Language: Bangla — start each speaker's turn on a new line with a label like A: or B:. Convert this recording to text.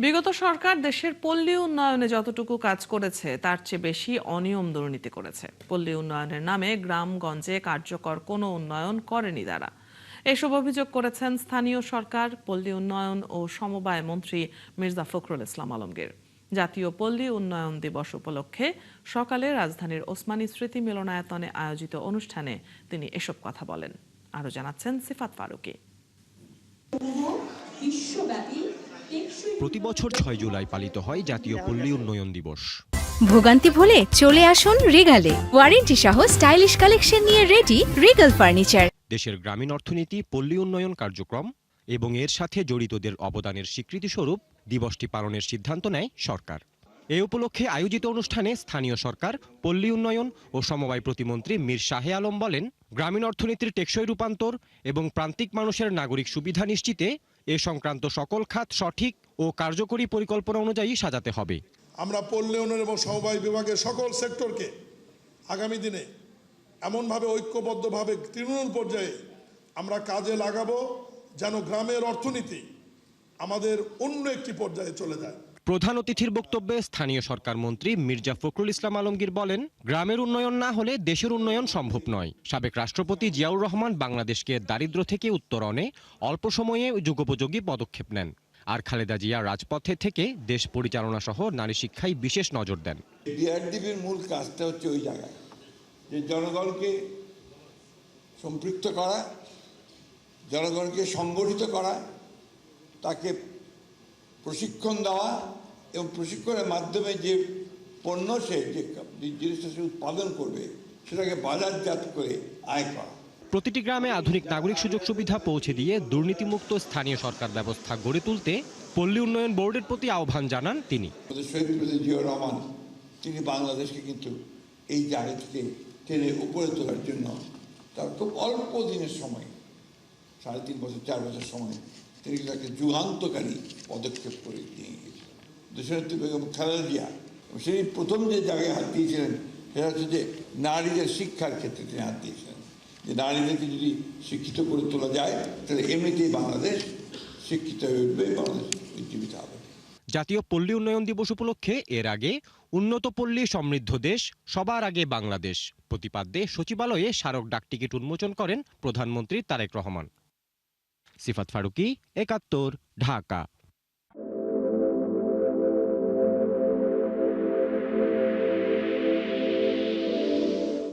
A: বিগত সরকার দেশের পল্লী উন্নয়নে যতটুকু কাজ করেছে তার চেয়ে বেশি অনিয়ম দুর্নীতি করেছে। পল্লী উন্নয়নের নামে গ্রামগঞ্জে কার্যকর কোনো উন্নয়ন করেনি তারা। এসব অভিযোগ করেছেন স্থানীয় সরকার, পল্লী উন্নয়ন ও সমবায় মন্ত্রী মির্জা ফখরুল ইসলাম আলমগীর। জাতীয় পল্লী উন্নয়ন দিবস উপলক্ষে সকালে রাজধানীর ওসমানী স্মৃতি মিলনায়তনে আয়োজিত অনুষ্ঠানে তিনি এসব কথা বলেন। আরও জানাচ্ছেন সিফাত ফারুকী।
B: প্রতি বছর ৬ জুলাই পালিত হয় জাতীয় পল্লী উন্নয়ন দিবস।
C: ভোগান্তি ভুলে চলে আসুন রিগালে, ওয়ারেন্টি সহ স্টাইলিশ কালেকশন নিয়ে রেডি রিগাল ফার্নিচার।
B: দেশের গ্রামীণ অর্থনীতি, পল্লী উন্নয়ন কার্যক্রম এবং এর সাথে জড়িতদের অবদানের স্বীকৃতিস্বরূপ দিবসটি পালনের সিদ্ধান্ত নেয় সরকার। এ উপলক্ষে আয়োজিত অনুষ্ঠানে স্থানীয় সরকার, পল্লী উন্নয়ন ও সমবায় প্রতিমন্ত্রী মীর শাহে আলম বলেন, গ্রামীণ অর্থনীতির টেকসই রূপান্তর এবং প্রান্তিক মানুষের নাগরিক সুবিধা নিশ্চিতে এ সংক্রান্ত সকল খাত সঠিক ও কার্যকরী পরিকল্পনা অনুযায়ী সাজাতে হবে।
D: আমরা পল্লী উন্নয়ন এবং সমবায় বিভাগের সকল সেক্টরকে আগামী দিনে এমনভাবে ঐক্যবদ্ধভাবে তৃণমূল পর্যায়ে আমরা কাজে লাগাবো যেন গ্রামের অর্থনীতি আমাদের অন্য একটি পর্যায়ে চলে যায়।
B: প্রধান অতিথির বক্তব্যে স্থানীয় সরকার মন্ত্রী মির্জা ফখরুল ইসলাম আলমগীর বলেন, গ্রামের উন্নয়ন না হলে দেশের উন্নয়ন সম্ভব নয়। সাবেক রাষ্ট্রপতি জিয়াউর রহমান বাংলাদেশকে দারিদ্র্য থেকে উত্তরণে অল্প সময়ে যুগোপযোগী পদক্ষেপ নেন। আর খালেদা জিয়া রাজপথে থেকে দেশ পরিচালনা সহ নারী শিক্ষায় বিশেষ নজর দেন।
E: ডিআরডিবির মূল কাজটা হচ্ছে ওই জায়গায় যে জনগণকে সম্পৃক্ত করা, জনগণকে সংগঠিত করা, তাকে প্রশিক্ষণ দেওয়া এবং প্রশিক্ষণের মাধ্যমে যে পণ্য সে যে জিনিসটা সে উৎপাদন করবে সেটাকে বাজারজাত করে আয় করা।
B: প্রতিটি গ্রামে আধুনিক নাগরিক সুযোগ সুবিধা পৌঁছে দিয়ে দুর্নীতিমুক্ত স্থানীয় সরকার ব্যবস্থা গড়ে তুলতে পল্লী উন্নয়ন বোর্ডের প্রতি আহ্বান জানান তিনি।
E: শহীদ প্রেসিডেন্ট জিয়াউর রহমান তিনি বাংলাদেশকে কিন্তু এই জায়গা থেকে টেনে উপরে তোলার জন্য তার খুব অল্প দিনের সময়, 3.5 বছর 4 বছর সময় তিনি তাকে যুগান্তকারী পদক্ষেপ করে নিয়ে গিয়েছিলেন। দেশনেত্রী বেগম খালেদা জিয়া সেই প্রথম যে জায়গায় হাত দিয়েছিলেন সেটা হচ্ছে যে নারীদের শিক্ষার ক্ষেত্রে তিনি হাত দিয়েছিলেন, যে নারীদেরকে যদি শিক্ষিত করে তোলা যায় তাহলে এমনিতেই বাংলাদেশ শিক্ষিত হয়ে উঠবে, বাংলাদেশ উজ্জীবিত হবে।
B: জাতীয় পল্লী উন্নয়ন দিবস উপলক্ষে এর আগে উন্নত পল্লী সমৃদ্ধ দেশ সবার আগে বাংলাদেশ প্রতিপাদ্যে সচিবালয়ে স্মারক ডাকটিকিট উন্মোচন করেন প্রধানমন্ত্রী তারেক রহমান। সিফাত ফারুকী, ৭১, ঢাকা।